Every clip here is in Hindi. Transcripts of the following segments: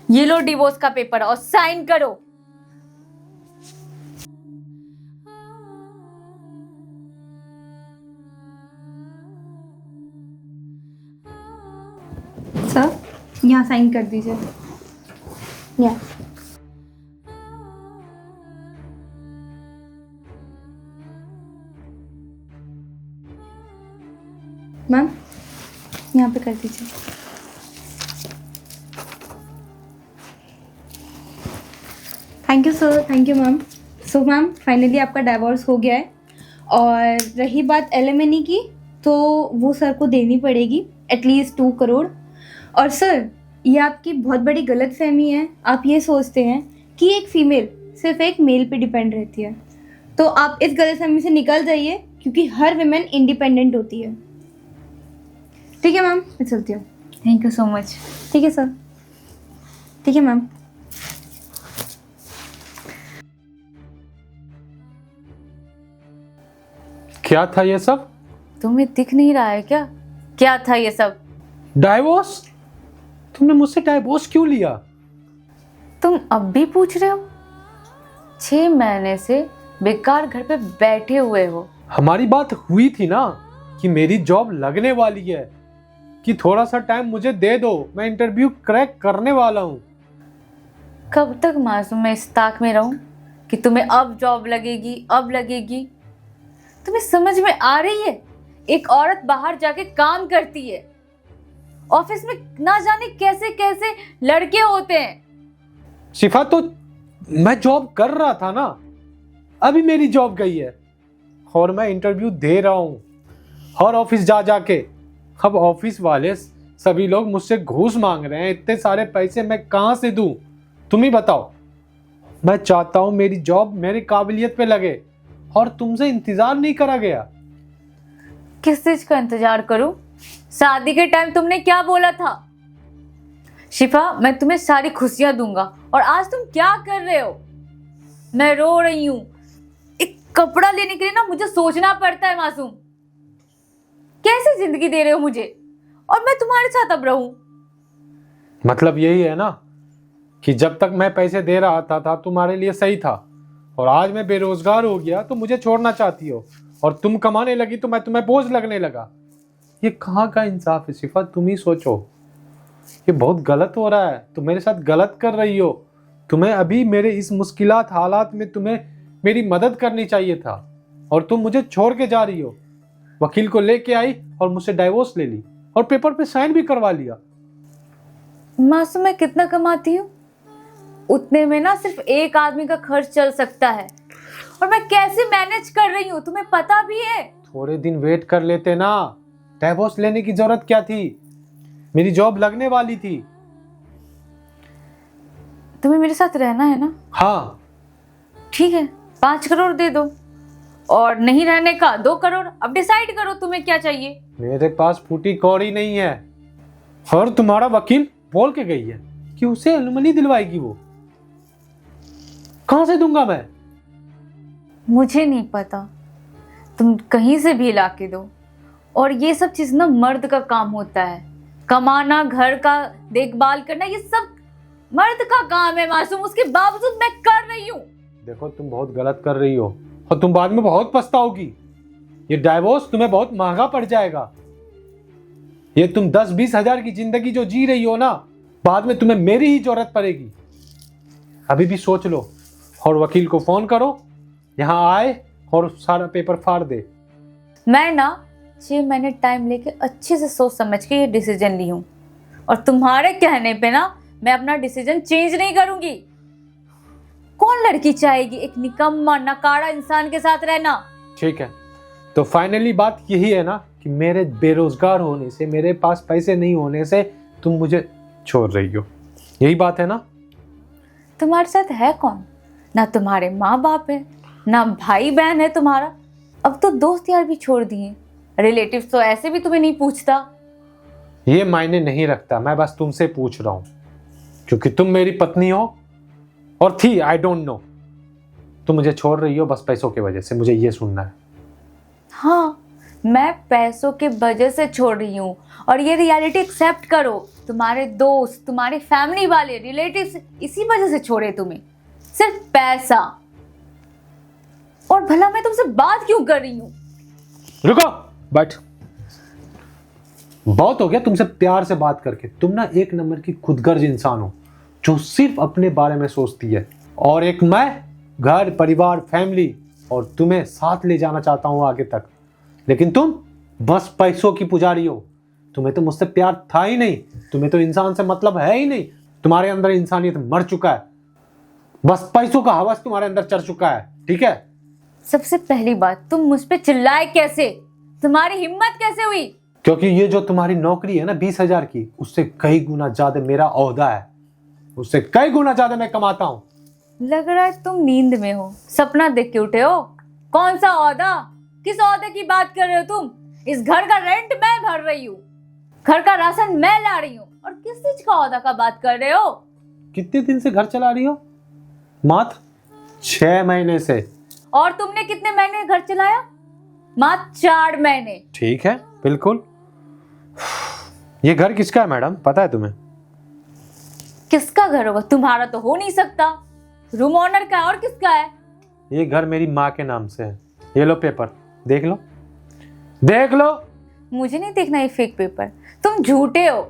ये लो डिवोर्स का पेपर और साइन करो। सर, यहाँ साइन कर दीजिए। यहाँ मैम, यहाँ पे कर दीजिए। Thank you sir, thank you ma'am. So ma'am, finally आपका डाइवोर्स हो गया है। और रही बात एलिमनी की, तो वो सर को देनी पड़ेगी एटलीस्ट 2 करोड़। और सर, ये आपकी बहुत बड़ी गलतफहमी है। आप ये सोचते हैं कि एक फीमेल सिर्फ एक मेल पे डिपेंड रहती है। तो आप इस गलतफहमी से निकल जाइए, क्योंकि हर विमेन इंडिपेंडेंट होती है। ठीक है मैम, मैं चलती हूँ। Thank you so much. ठीक है सर। ठीक है मैम। क्या था ये सब? तुम्हें दिख नहीं रहा है क्या? क्या था ये सब? डाइवोर्स? तुमने मुझसे डाइवोर्स क्यों लिया? तुम अब भी पूछ रहे हो? 6 महीने से बेकार घर पे बैठे हुए हो। हमारी बात हुई थी ना कि मेरी जॉब लगने वाली है, कि थोड़ा सा टाइम मुझे दे दो, मैं इंटरव्यू क्रैक करने वाला हूँ। कब तक मासूम मैं इस ताक में रहूं कि तुम्हें अब जॉब लगेगी, अब लगेगी? तुम्हें समझ में आ रही है? एक औरत बाहर जाके काम करती है, ऑफिस में ना जाने कैसे कैसे लड़के होते हैं। शिफा, तो मैं जॉब कर रहा था ना, अभी मेरी जॉब गई है और मैं इंटरव्यू दे रहा हूँ हर ऑफिस जा जाके। अब ऑफिस वाले सभी लोग मुझसे घूस मांग रहे हैं, इतने सारे पैसे मैं कहाँ से दूं? तुम ही बताओ। मैं चाहता हूँ मेरी जॉब मेरी काबिलियत पे लगे और तुमसे इंतजार नहीं करा गया। किस चीज का इंतजार करूं? शादी के टाइम तुमने क्या बोला था? शिफा, मैं तुम्हें सारी खुशियां दूंगा, और आज तुम क्या कर रहे हो? मैं रो रही हूं। एक कपड़ा लेने के लिए ना मुझे सोचना पड़ता है मासूम। कैसी जिंदगी दे रहे हो मुझे, और मैं तुम्हारे साथ अब रहूं? मतलब यही है ना कि जब तक मैं पैसे दे रहा था तुम्हारे लिए सही था, और आज मैं बेरोजगार हो गया तो मुझे छोड़ना चाहती हो, और तुम कमाने लगी तो मैं तुम्हें बोझ लगने लगा। ये कहाँ का इंसाफ है शिफा? तुम ही सोचो। ये बहुत गलत हो रहा है, तुम मेरे साथ गलत कर रही हो। तुम्हें अभी मेरे इस मुश्किलात हालात में तुम्हें मेरी मदद करनी चाहिए था, और तुम मुझे छोड़ के जा रही हो। वकील को लेके आई और मुझसे डाइवोर्स ले ली और पेपर पे साइन भी करवा लिया। मासूम, मैं कितना कमाती हूँ? उतने में ना सिर्फ एक आदमी का खर्च चल सकता है, और मैं कैसे मैनेज कर रही हूँ तुम्हें पता भी है? थोड़े दिन वेट कर लेते ना, डाइवोर्स लेने की जरूरत क्या थी? मेरी जॉब लगने वाली थी। तुम्हें मेरे साथ रहना है ना? हाँ। ठीक है, 5 करोड़ दे दो, और नहीं रहने का 2 करोड़। अब डिसाइड करो तुम्हें क्या चाहिए। मेरे पास फूटी कौड़ी नहीं है, और तुम्हारा वकील बोल के गई है कि उसे एलिमनी दिलवाएगी। वो कहां से दूंगा मैं? मुझे नहीं पता, तुम कहीं से भी ला के दो। और ये सब चीज ना मर्द का काम होता है, कमाना, घर का देखभाल करना, ये सब मर्द का काम है मासूम। उसके बावजूद मैं कर रही हूँ। देखो, तुम बहुत गलत कर रही हो और तुम बाद में बहुत पछताओगी। ये डाइवोर्स तुम्हें बहुत महंगा पड़ जाएगा। ये तुम 10-20 हजार की जिंदगी जो जी रही हो ना, बाद में तुम्हें मेरी ही जरूरत पड़ेगी। अभी भी सोच लो, और वकील को फोन करो, यहाँ आए और सारा पेपर फाड़ दे। मैं ना 6 महीने टाइम लेके अच्छे से सोच समझ के ये डिसीजन ली हूँ, और तुम्हारे कहने पे ना मैं अपना डिसीजन चेंज नहीं करूंगी। कौन लड़की चाहेगी एक निकम्मा नकारा इंसान के साथ रहना? ठीक है, तो फाइनली बात यही है ना कि मेरे बेरोजगार होने से, मेरे पास पैसे नहीं होने से तुम मुझे छोड़ रही हो, यही बात है ना? तुम्हारे साथ है कौन? ना तुम्हारे माँ बाप है, ना भाई बहन है तुम्हारा। अब तो दोस्त यार भी छोड़ दिए, रिलेटिव्स तो ऐसे भी तुम्हें नहीं पूछता। ये मायने नहीं रखता, मैं बस तुमसे पूछ रहा हूँ क्योंकि तुम मेरी पत्नी हो, और थी, आई डोंट नो। तुम मुझे छोड़ रही हो बस पैसों की वजह से, मुझे ये सुनना है। हाँ, मैं पैसों के वजह से छोड़ रही हूँ और ये रियलिटी एक्सेप्ट करो। तुम्हारे दोस्त, तुम्हारी फैमिली वाले, रिलेटिव्स इसी वजह से छोड़े तुम्हें, सिर्फ पैसा। और भला मैं तुमसे बात क्यों कर रही हूँ? रुको, बैठ। बहुत हो गया तुमसे प्यार से बात करके। तुम ना एक नंबर की खुदगर्ज इंसान हो जो सिर्फ अपने बारे में सोचती है। और एक मैं घर, परिवार, फैमिली और तुम्हें साथ ले जाना चाहता हूं आगे तक, लेकिन तुम बस पैसों की पुजारी हो। तुम्हें तो मुझसे प्यार था ही नहीं, तुम्हें तो इंसान से मतलब है ही नहीं। तुम्हारे अंदर इंसानियत मर चुका है, बस पैसों का हवस तुम्हारे अंदर चढ़ चुका है। ठीक है? सबसे पहली बात, तुम मुझ पे चिल्लाए कैसे? तुम्हारी हिम्मत कैसे हुई? क्योंकि ये जो तुम्हारी नौकरी है ना 20,000 की, उससे कई गुना ज्यादा मेरा ओहदा है, उससे कई गुना ज्यादा मैं कमाता हूं। लग रहा है तुम नींद में हो, सपना देख के उठे हो। कौन सा ओहदा? किस ओहदे की बात कर रहे हो तुम? इस घर का रेंट मैं भर रही हूँ, घर का राशन मैं ला रही हूँ, और किस चीज का ओहदा का बात कर रहे हो? कितने दिन से घर चला रही हो? मात्र 6 महीने से। और तुमने कितने महीने घर चलाया? मात्र 4 महीने। ठीक है, बिल्कुल। ये घर किसका है मैडम, पता है तुम्हें? किसका घर होगा? तुम्हारा तो हो नहीं सकता। रूम ओनर का है, और किसका है? ये घर मेरी माँ के नाम से है। ये लो पेपर, देख लो, देख लो। मुझे नहीं देखना ये फेक पेपर। तुम झूठे हो।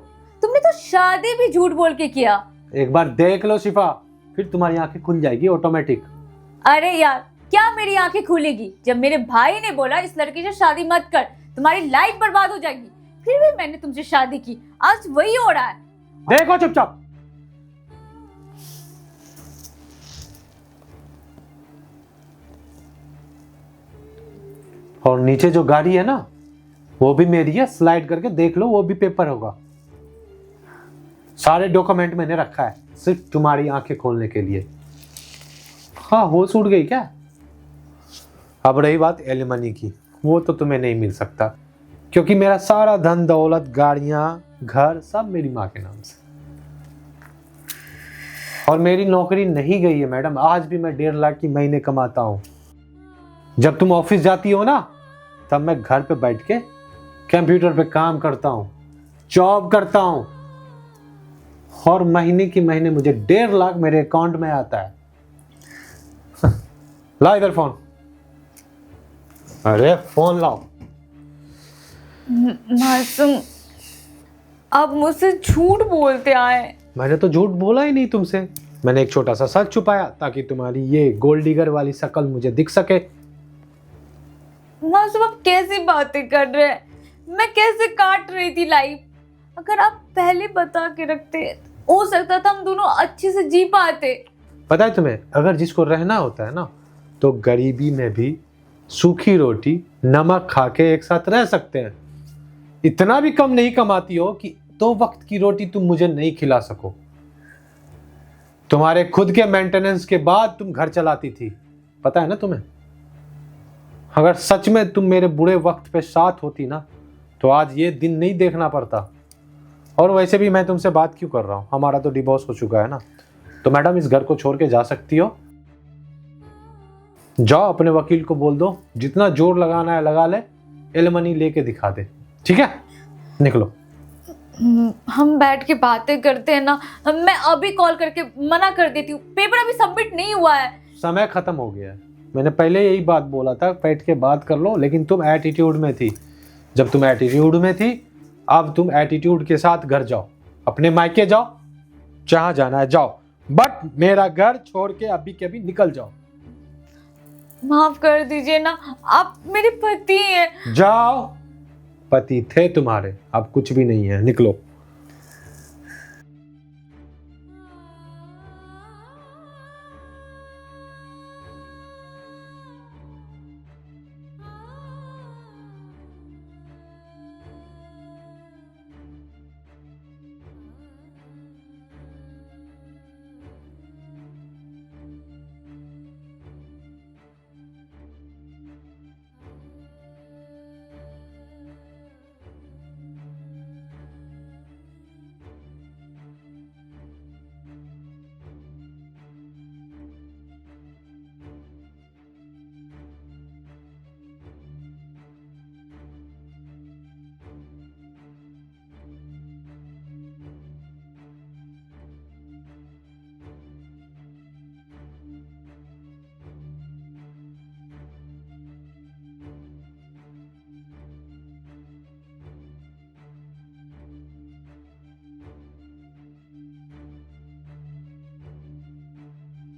तुमने तो शादी भी झूठ बोल के किया। एक बार देख लो शिफा, फिर तुम्हारी आंखें खुल जाएगी ऑटोमेटिक। अरे यार, क्या मेरी आंखें खुलेगी जब मेरे भाई ने बोला इस लड़की से शादी मत कर, तुम्हारी लाइफ बर्बाद हो जाएगी। फिर भी मैंने तुमसे शादी की, आज वही हो रहा है। देखो चुपचाप। और नीचे जो गाड़ी है ना, वो भी मेरी है, स्लाइड करके देख लो, वो भी पेपर होगा। सारे डॉक्यूमेंट मैंने रखा है सिर्फ तुम्हारी आंखें खोलने के लिए। हाँ, होश उड़ गई क्या? अब रही बात एलिमनी की, वो तो तुम्हें नहीं मिल सकता, क्योंकि मेरा सारा धन दौलत, गाड़ियां, घर सब मेरी माँ के नाम से। और मेरी नौकरी नहीं गई है मैडम, आज भी मैं 1.5 लाख की महीने कमाता हूँ। जब तुम ऑफिस जाती हो ना, तब मैं घर पे बैठ के कंप्यूटर पे काम करता हूँ, जॉब करता हूँ, और महीने की महीने मुझे 1.5 लाख मेरे अकाउंट में आता है। ला इधर फोन। अरे फोन लाओ। मासूम, अब मुझसे झूठ बोलते आए। मैंने तो झूठ बोला ही नहीं तुमसे, मैंने एक छोटा सा सच छुपाया ताकि तुम्हारी ये गोल्ड डिगर वाली शक्ल मुझे दिख सके। मासूम, आप कैसी बातें कर रहे हैं? मैं कैसे काट रही थी लाइफ? अगर आप पहले बता के रखते, हो सकता था हम दोनों अच्छे से जी पाते। पता है तुम्हें, अगर जिसको रहना होता है ना, तो गरीबी में भी सूखी रोटी, नमक खा के एक साथ रह सकते हैं। इतना भी कम नहीं कमाती हो कि 2 वक्त की रोटी तुम मुझे नहीं खिला सको। तुम्हारे खुद के मेंटेनेंस के बाद तुम घर चलाती थी, पता है ना तुम्हें? अगर सच में तुम मेरे बुरे वक्त पे साथ होती ना, तो आज ये दिन नहीं देखना पड़ता। और वैसे भी मैं तुमसे बात क्यों कर रहा हूं, हमारा तो डिवोर्स हो चुका है ना। तो मैडम, इस घर को छोड़ के जा सकती हो। जाओ, अपने वकील को बोल दो, जितना जोर लगाना है लगा ले, एलिमनी लेके दिखा दे। ठीक है, निकलो। हम बैठ के बातें करते हैं ना, मैं अभी कॉल करके मना कर देती हूँ। पेपर अभी सबमिट नहीं हुआ है। समय खत्म हो गया है। मैंने पहले यही बात बोला था, बैठ के बात कर लो, लेकिन तुम एटीट्यूड में थी। जब तुम एटीट्यूड में थी, अब तुम एटीट्यूड के साथ घर जाओ, अपने मायके जाओ, जहां जाना है जाओ, बट मेरा घर छोड़ के अभी के अभी निकल जाओ। माफ कर दीजिए ना, आप मेरे पति हैं। जाओ, पति थे तुम्हारे, अब कुछ भी नहीं है, निकलो।